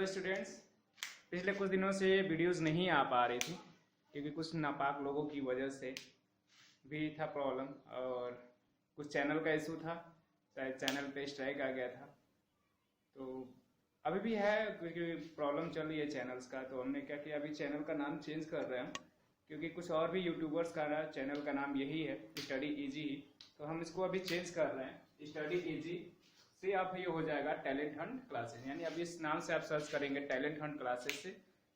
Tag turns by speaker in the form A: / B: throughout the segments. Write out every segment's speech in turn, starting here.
A: Hello students. पिछले कुछ दिनों से वीडियोस नहीं आ पा रही थी क्योंकि कुछ नापाक लोगों की वजह से भी था प्रॉब्लम, और कुछ चैनल का इशू था, शायद चैनल पे स्ट्राइक आ गया था। तो अभी भी है क्योंकि प्रॉब्लम चल रही है चैनल्स का। तो हमने क्या किया, अभी चैनल का नाम चेंज कर रहे हैं क्योंकि कुछ और भी यूट्यूबर्स का चैनल का नाम यही है, स्टडी इजी ही। तो हम इसको अभी चेंज कर रहे हैं, स्टडी इजी से आप ये हो जाएगा टैलेंट हंट क्लासेस। यानी अभी इस नाम से आप सर्च करेंगे टैलेंट हंट क्लासेस से,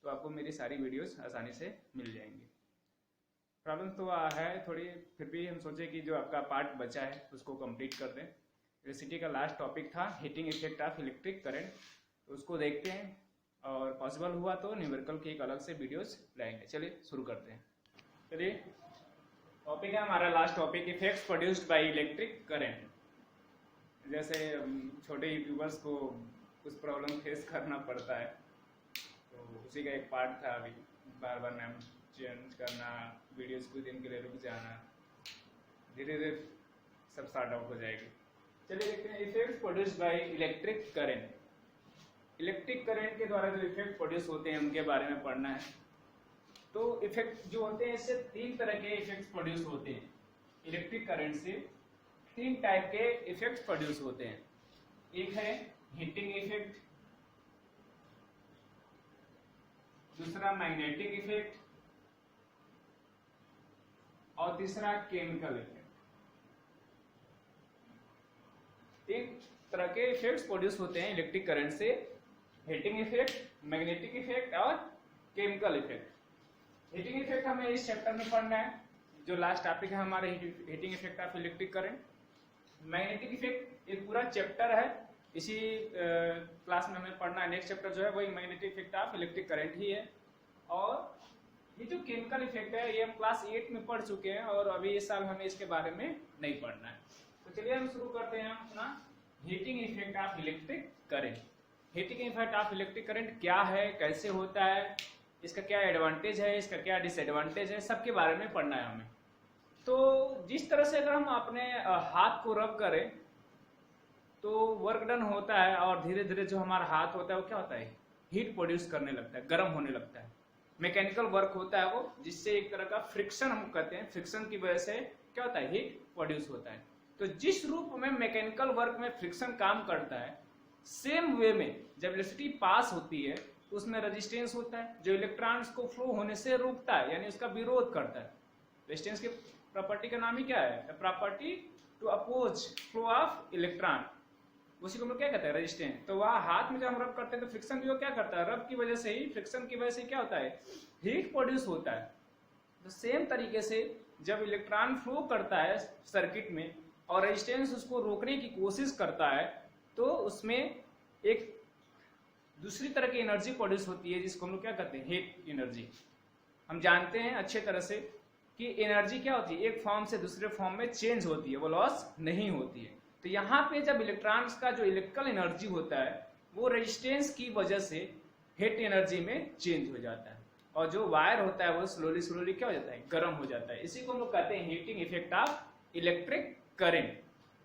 A: तो आपको मेरी सारी वीडियोस आसानी से मिल जाएंगी। प्रॉब्लम तो है थोड़ी, फिर भी हम सोचे कि जो आपका पार्ट बचा है उसको कंप्लीट कर दें। इलेक्ट्रिसिटी का लास्ट टॉपिक था heating effect of electric current, तो उसको देखते हैं और पॉसिबल हुआ तो न्यूमेरिकल की एक अलग से वीडियोस लाएंगे। चलिए शुरू करते हैं। चलिए टॉपिक है हमारा last topic, effects produced by electric current. जैसे छोटे यूट्यूबर्स को कुछ प्रॉब्लम फेस करना पड़ता है, तो उसी का एक पार्ट था। अभी बार बार नाम चेंज करना, वीडियोस कुछ दिन के लिए रुक जाना, धीरे धीरे सब स्टार्ट आउट हो जाएगी। चलिए देखते हैं effects produced by electric current. Electric current के द्वारा जो इफेक्ट प्रोड्यूस होते हैं उनके बारे में पढ़ना है। तो इफेक्ट जो होते हैं, इससे तीन तरह के इफेक्ट्स प्रोड्यूस होते हैं। इलेक्ट्रिक करंट से तीन टाइप के इफेक्ट्स प्रोड्यूस होते हैं। एक है हीटिंग इफेक्ट, दूसरा मैग्नेटिक इफेक्ट और तीसरा केमिकल इफेक्ट। तीन तरह के इफेक्ट्स प्रोड्यूस होते हैं इलेक्ट्रिक करंट से, हीटिंग इफेक्ट, मैग्नेटिक इफेक्ट और केमिकल इफेक्ट। हीटिंग इफेक्ट हमें इस चैप्टर में पढ़ना है, जो लास्ट टॉपिक है हमारे heating effect of electric current. Magnetic effect एक पूरा चैप्टर है, इसी क्लास में हमें पढ़ना है। नेक्स्ट चैप्टर जो है वही magnetic effect of electric current ही है। और ये जो केमिकल इफेक्ट है ये हम क्लास 8 में पढ़ चुके हैं, और अभी इस साल हमें इसके बारे में नहीं पढ़ना है। तो चलिए हम शुरू करते हैं अपना heating effect of electric current. Heating effect of electric current क्या है, कैसे होता है, इसका क्या एडवांटेज है, इसका क्या डिसएडवांटेज है, सबके बारे में पढ़ना है हमें। तो जिस तरह से अगर हम अपने हाथ को रब करें तो वर्क डन होता है, और धीरे धीरे जो हमारा हाथ होता है वो क्या होता है, हीट प्रोड्यूस करने लगता है, गर्म होने लगता है। मैकेनिकल वर्क होता है वो, जिससे एक तरह का फ्रिक्शन हम कहते हैं, फ्रिक्शन की वजह से क्या होता है, हीट प्रोड्यूस होता है। तो जिस रूप में मैकेनिकल वर्क में फ्रिक्शन काम करता है, सेम वे में जब इलेक्ट्रिसिटी पास होती है तो उसमें रेजिस्टेंस होता है जो इलेक्ट्रॉन्स को फ्लो होने से रोकता है, यानी उसका विरोध करता है। रेजिस्टेंस की प्रॉपर्टी का नाम ही क्या है, property to oppose flow of electron, उसी को हम लोग क्या कहते हैं, रेजिस्टेंस। तो वह हाथ में जब हम रब करते हैं तो फ्रिक्शन भी वो क्या करता है, रब की वजह से ही, फ्रिक्शन की वजह से क्या होता है, हीट प्रोड्यूस होता है। तो सेम तरीके से जब इलेक्ट्रॉन फ्लो करता है सर्किट में और रेजिस्टेंस उसको रोकने की कोशिश करता है, तो उसमें एक दूसरी तरह की एनर्जी प्रोड्यूस होती है, जिसको हम लोग क्या कहते हैं, हीट एनर्जी। हम जानते हैं अच्छे तरह से कि एनर्जी क्या होती है, एक फॉर्म से दूसरे फॉर्म में चेंज होती है, वो लॉस नहीं होती है। तो यहाँ पे जब इलेक्ट्रॉन्स का जो इलेक्ट्रिकल एनर्जी होता है वो रेजिस्टेंस की वजह से हीट एनर्जी में चेंज हो जाता है, और जो वायर होता है वो स्लोली स्लोली क्या हो जाता है, गर्म हो जाता है। इसी को हम लोग कहते हैं heating effect of electric current.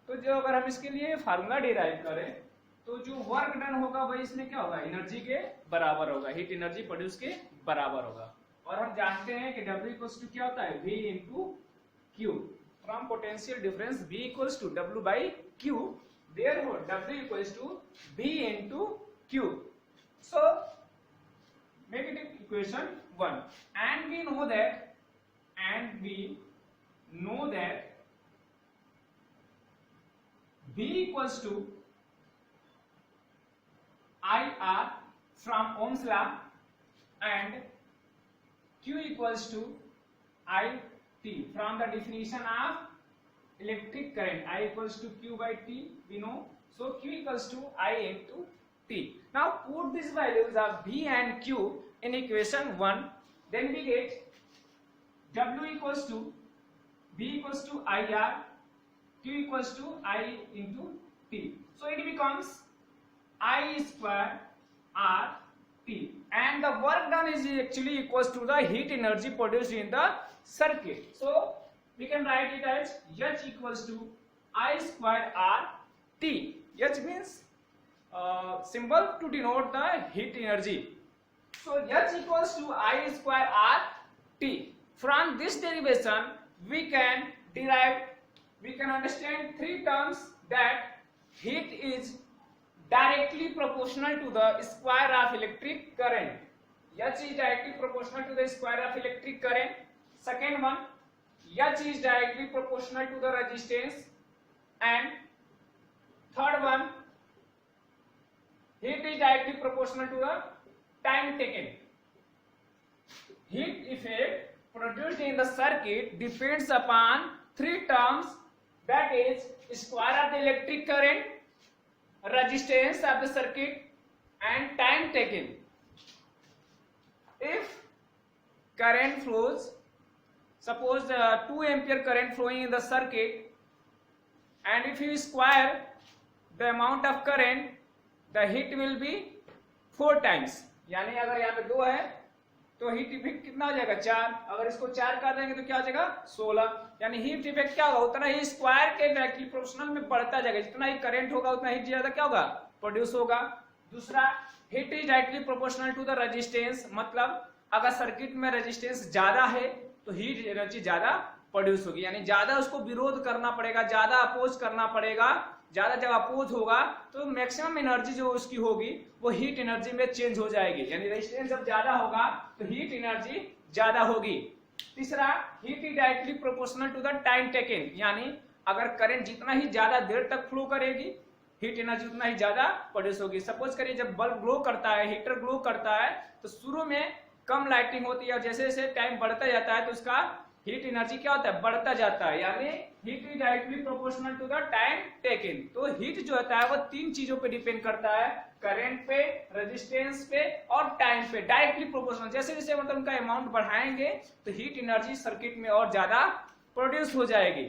A: तो जो अगर हम इसके लिए फार्मूला डिराइव करें तो जो वर्क डन होगा वही इसमें क्या होगा, एनर्जी के बराबर होगा, हीट एनर्जी प्रोड्यूस के बराबर होगा। और हम जानते हैं कि W इक्वल्स टू क्या होता है, V into Q, from potential difference V equals to W by Q, therefore W equals to V into Q। So make it equation 1, and we know that V equals to IR from Ohm's law and Q equals to IT from the definition of electric current. I equals to Q by T, we know. So Q equals to I into T. Now put these values of V and Q in equation 1, then we get W equals to V equals to IR, Q equals to I into T. So it becomes I square R T, and the work done is actually equals to the heat energy produced in the circuit. So we can write it as H equals to I square R T. H means symbol to denote the heat energy. So H equals to I square R T. From this derivation we can understand three terms, that heat is directly proportional to the square of electric current. H is directly proportional to the square of electric current. Second one, H is directly proportional to the resistance. And third one, heat is directly proportional to the time taken. Heat effect produced in the circuit depends upon three terms, that is square of the electric current, resistance of the circuit, and time taken. If current flows, suppose 2 ampere current flowing in the circuit, and if you square the amount of current, the heat will be 4 times. यानी अगर यहाँ पे 2 है तो heat effect कितना हो जाएगा 4, अगर इसको 4 कर देंगे तो क्या हो जाएगा 16. यानी हीट इफेक्ट क्या होगा, उतना ही स्क्वायर के डायरेक्टली प्रोपोर्शनल में बढ़ता जाएगा, जितना ही करंट होगा उतना हीट ज्यादा क्या होगा प्रोड्यूस होगा. दूसरा, heat is directly proportional to the resistance, मतलब अगर सर्किट में रेजिस्टेंस ज्यादा है तो हीट एनर्जी ज्यादा प्रोड्यूस होगी, यानी ज्यादा उसको विरोध करना पड़ेगा, ज्यादा अपोज करना पड़ेगा. ज्यादा जब अपोज होगा तो मैक्सिमम एनर्जी जो उसकी होगी वो हीट एनर्जी में चेंज हो जाएगी, यानी रेजिस्टेंस जब ज्यादा होगा तो हीट एनर्जी ज्यादा होगी. तीसरा, heat is directly proportional to the time taken, यानी अगर करंट जितना ही ज्यादा देर तक फ्लो करेगी हीट एनर्जी उतना ही ज्यादा प्रोड्यूस होगी. सपोज करिए जब बल्ब ग्लो करता है, हीटर ग्लो करता है, तो शुरू में कम लाइटिंग होती है और जैसे जैसे टाइम बढ़ता जाता है तो उसका हीट एनर्जी क्या होता है बढ़ता जाता है, यानी heat is directly proportional to the time taken. तो हीट जो होता है वो 3 चीजों पे डिपेंड करता है, करंट पे, रेजिस्टेंस पे और टाइम पे. डायरेक्टली प्रोपोर्शनल, जैसे जैसे मतलब उनका अमाउंट बढ़ाएंगे तो हीट एनर्जी सर्किट में और ज्यादा प्रोड्यूस हो जाएगी.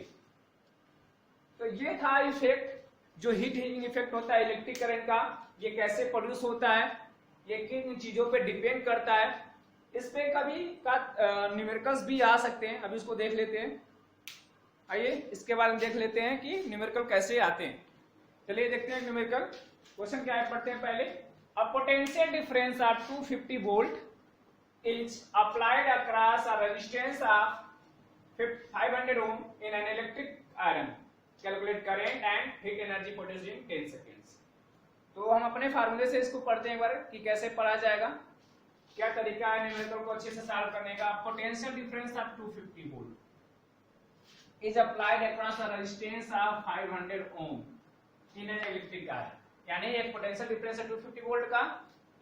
A: तो ये था इफेक्ट, जो हीट हीटिंग इफेक्ट होता है इलेक्ट्रिक करंट का, ये कैसे प्रोड्यूस होता है, ये किन चीजों पे डिपेंड करता है. इस पे कभी का न्यूमेरिकल्स भी आ सकते हैं, अभी इसको देख लेते हैं. आइए इसके बारे में देख लेते हैं कि न्यूमेरिकल कैसे आते हैं. चलिए देखते हैं न्यूमेरिकल. क्वेश्चन क्या है, पढ़ते हैं पहले. A potential difference of 250 volt is applied across a resistance of 500 ohm in an electric iron. Calculate current and heat energy produced in 10 seconds. तो हम अपने फार्मूले से इसको पढ़ते हैं एक बार कि कैसे पढ़ा जाएगा, क्या तरीका है न्यूमेरिकल को अच्छे से सॉल्व करने का. Potential difference of 250 volt is applied across the resistance of 500 ohm in an electric iron. यानी एक पोटेंशियल डिफरेंस है 250 वोल्ट का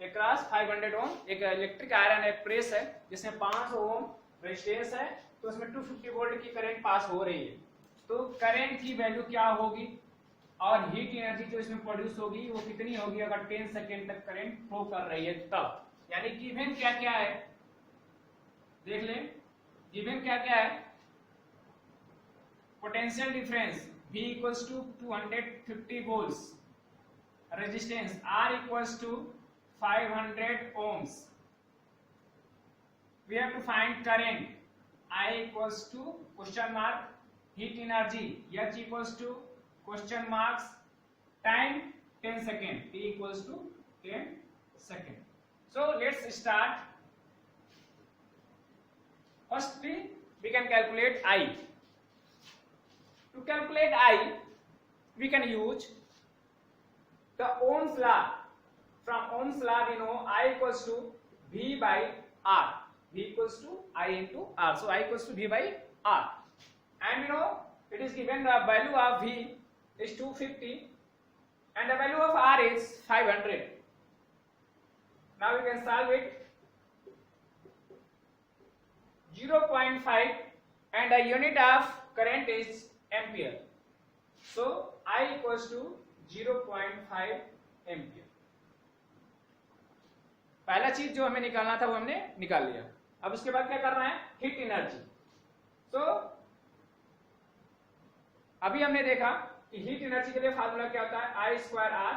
A: अक्रॉस 500 ओम. एक इलेक्ट्रिक आयरन है, प्रेस है, जिसमें 500 ओम रेजिस्टेंस है, तो उसमें 250 वोल्ट की करंट पास हो रही है. तो करंट की वैल्यू क्या होगी और हीट एनर्जी जो इसमें प्रोड्यूस होगी वो कितनी होगी अगर 10 सेकेंड तक करंट फ्लो कर रही है तब. यानी गिवन क्या क्या है देख लें. गिवन क्या क्या है, potential difference V equals to 250 volts, resistance R equals to 500 ohms. We have to find current I equals to question mark, heat energy H equals to question marks, time 10 second, T equals to 10 second. So let's start. Firstly, we can calculate I. To calculate I, we can use the Ohm's law. From Ohm's law, we know I equals to V by R. V equals to I into R. So I equals to V by R. And you know, it is given the value of V is 250 and the value of R is 500. Now we can solve it. 0.5 and the unit of current is ampere. So I equals to 0.5 ampere. पहला चीज जो हमें निकालना था वो हमने निकाल लिया. अब उसके बाद क्या करना है, हीट एनर्जी. तो अभी हमने देखा कि हीट एनर्जी के लिए फार्मूला क्या होता है, I square R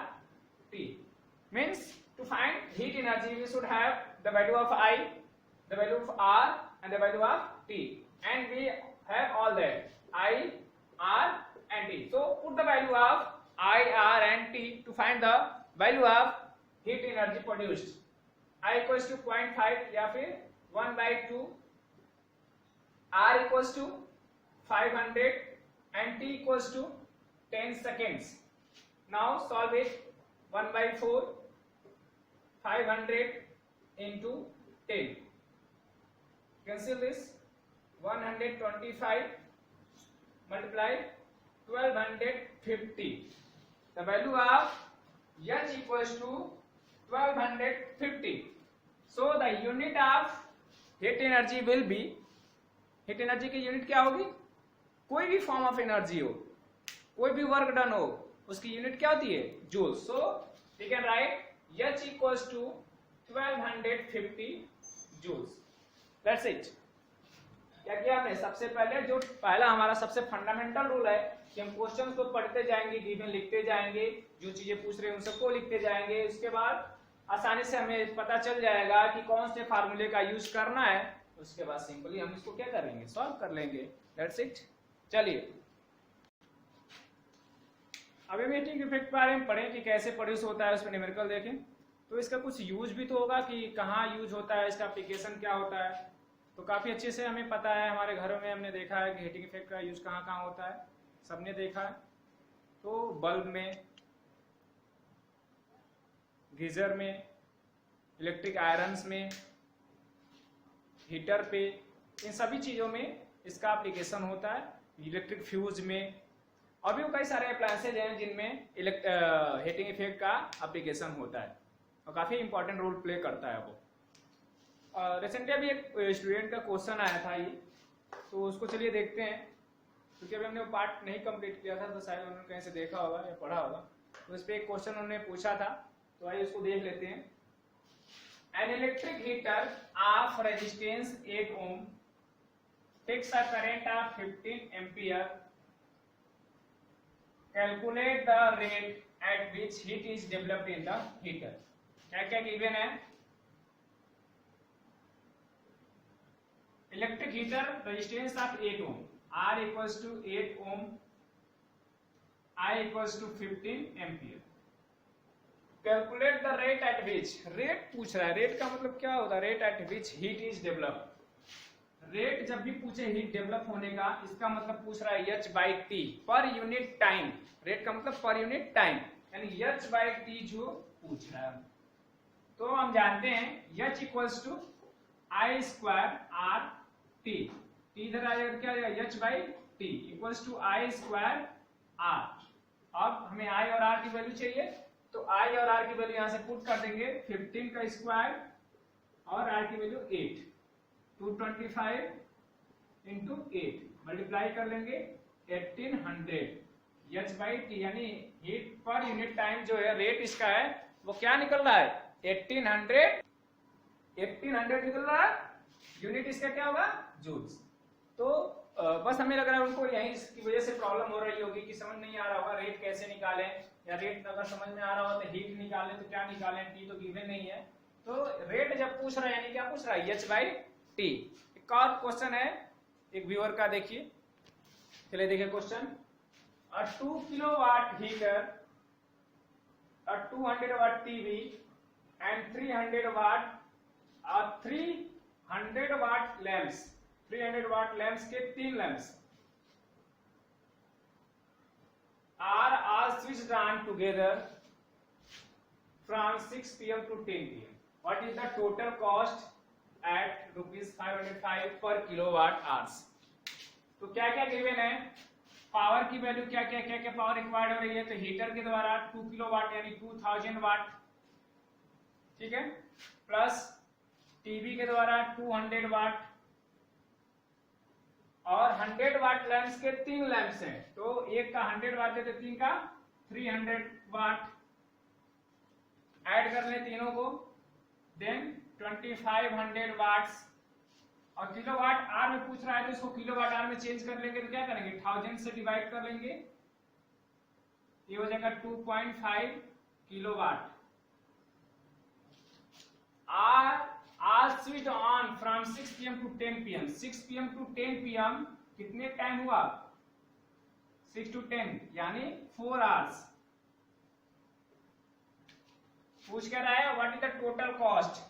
A: T. Means to find heat energy we should have the value of I, the value of R and the value of T, and we have all that I, R and T. So put the value of I, R and T to find the value of heat energy produced, I equals to 0.5 या फिर 1/2, R equals to 500 and T equals to 10 seconds. Now solve it. 1/4 500 into 10. Cancel this. 125 multiply 1250. The value of H equals to 1250. So the unit of heat energy will be, heat energy की unit क्या होगी? कोई भी form of energy हो, कोई भी work done हो, उसकी यूनिट क्या होती है? Joule. So we can write H equals to 1250 joules. That's it. क्या किया हमने? सबसे पहले जो पहला हमारा सबसे फंडामेंटल रूल है कि हम क्वेश्चन को पढ़ते जाएंगे, गिवन लिखते जाएंगे, जो चीजें पूछ रहे हैं उन सबको लिखते जाएंगे. उसके बाद आसानी से हमें पता चल जाएगा कि कौन से फार्मूले का यूज करना है. उसके बाद सिंपली हम इसको क्या कर लेंगे? सॉल्व कर लेंगे. That's it. चलिए अभी हम हीटिंग इफेक्ट के बारे में पढ़ें कि कैसे प्रोड्यूस होता है, उसमें न्यूमेरिकल देखें. तो इसका कुछ यूज भी तो होगा कि कहाँ यूज होता है, इसका एप्लीकेशन क्या होता है. तो काफी अच्छे से हमें पता है, हमारे घरों में हमने देखा है कि हीटिंग इफेक्ट का यूज कहाँ कहाँ होता है, सबने देखा है. तो बल्ब में, गीजर में, इलेक्ट्रिक आयरन्स में, हीटर पे, इन सभी चीजों में इसका एप्लीकेशन होता है. इलेक्ट्रिक फ्यूज में और भी कई सारे अप्लायंसेज हैं जिनमें हीटिंग इफेक्ट का एप्लीकेशन होता है और काफी इंपॉर्टेंट रोल प्ले करता है वो. रिसेंटली अभी एक स्टूडेंट का क्वेश्चन आया था ये, तो उसको चलिए देखते हैं. क्योंकि अभी हमने वो पार्ट नहीं कंप्लीट किया था, तो शायद उन्होंने कहीं से देखा होगा या पढ़ा होगा. तो इस पर एक क्वेश्चन उन्होंने पूछा था, तो आइए उसको देख लेते हैं. An electric heater of resistance 8 ohm takes a current of 15 ampere. Calculate the rate at which heat is developed in the heater. क्या क्या गिवन है? Electric heater resistance of 8 ohm, R equals to 8 ohm, I equals to 15 ampere. Calculate the rate at which, rate पूछ रहा है. Rate का मतलब क्या होता है? Rate at which heat is developed. Rate जब भी पूछे हीट डेवलप होने का, इसका मतलब पूछ रहा है H/T per unit time. Rate का मतलब पर यूनिट टाइम, यानी H/T जो पूछ रहा है. तो हम जानते हैं H equals to I square R T. इधर आ जाएगा, क्या आ जाएगा? H/T equals to I square R. अब हमें I और R की वैल्यू चाहिए, तो I और R की वैल्यू यहां से पुट कर देंगे. 15 का स्क्वायर और R की वैल्यू 8, 225 इंटू 8 मल्टीप्लाई कर लेंगे 1800 H/T, यानी हीट पर यूनिट टाइम जो है रेट इसका है वो क्या निकल रहा है? 1800 निकल रहा है. यूनिट इसका क्या होगा? जूल्स. तो बस हमें लग रहा है उनको यही इसकी वजह से प्रॉब्लम हो रही होगी कि समझ नहीं आ रहा होगा रेट कैसे निकालें, या रेट अगर समझ में आ रहा हो तो हीट निकालें तो क्या निकालें, टी तो गिवन नहीं है. तो रेट जब पूछ रहा है यानी क्या पूछ रहा है? H/T. एक और क्वेश्चन है एक व्यूअर का, देखिए. चलिए देखिए question. A 2 kilowatt heater, a 200 watt TV and 300 watt 300 watt lamps. 300 watt lamps के 3 lamps are all switched on together from 6 pm to 10 pm. What is the total cost at ₹505 per kilowatt hours? तो क्या क्या given है? Power की value क्या क्या power required हो रही है? तो हीटर के द्वारा 2 किलोवाट यानी 2000 वाट, ठीक है, प्लस टीवी के द्वारा 200 वाट और 100 वाट लैंप्स के 3 लैंप्स हैं. तो एक का 100 वाट है तो 3 का 300 वाट. ऐड कर ले तीनों को, देन 2500 वाट्स. और किलोवाट आवर में पूछ रहा है तो इसको किलोवाट आवर में चेंज कर लेंगे. तो क्या करेंगे? 1000 से डिवाइड कर लेंगे, ये हो जाएगा 2.5 kilowatt. Are switch on from 6 pm to 10 pm. 6 pm to 10 pm कितने टाइम हुआ? 6 to 10 यानी 4 आवर्स. पूछ क्या रहा है, what is the total cost.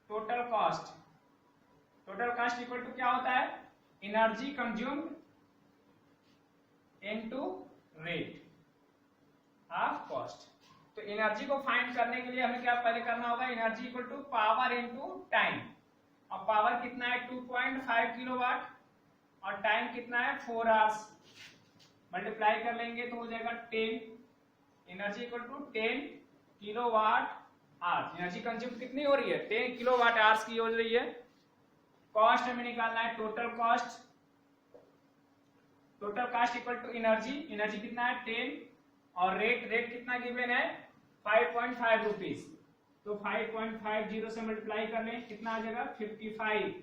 A: Total cost equal to क्या होता है, energy consumed into rate of cost. तो एनर्जी को फाइंड करने के लिए हमें क्या पहले करना होगा, energy equal to power into time. और पावर कितना है 2.5 किलोवाट और टाइम कितना है 4 आवर्स। मल्टीप्लाई कर लेंगे तो हो जाएगा 10, energy equal to 10 kilowatt hours. Energy consume कितनी हो रही है, 10 किलोवाट आवर्स की हो रही है। कॉस्ट हमें निकालना है total cost. Total cost equal to energy कितना है 10 और रेट कितना गिवन है 5.5 रुपीज। तो 5.50 से मल्टीप्लाई कर लें कितना आ जाएगा 55,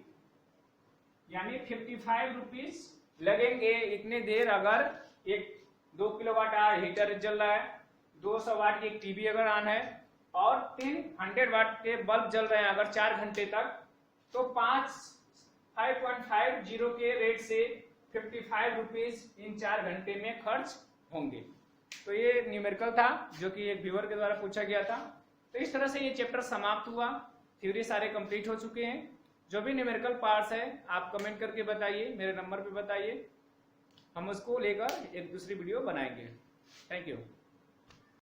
A: यानी 55 रुपीज लगेंगे इतने देर अगर एक 2 किलोवाट आवर हीटर जल रहा है, 200 वाट की एक टीवी अगर ऑन है और 300 वाट के बल्ब जल रहे हैं अगर 4 घंटे तक, तो 5.50 के रेट से 55 रुपीज इन 4 घंटे में खर्च होंगे। तो ये न्यूमेरिकल था जो कि एक व्यूअर के द्वारा पूछा गया था। तो इस तरह से ये चैप्टर समाप्त हुआ, थ्योरी सारे कंप्लीट हो चुके हैं। जो भी न्यूमेरिकल पार्ट्स है आप कमेंट करके बताइए, मेरे नंबर पे बताइए, हम उसको लेकर एक दूसरी वीडियो बनाएंगे। Thank you.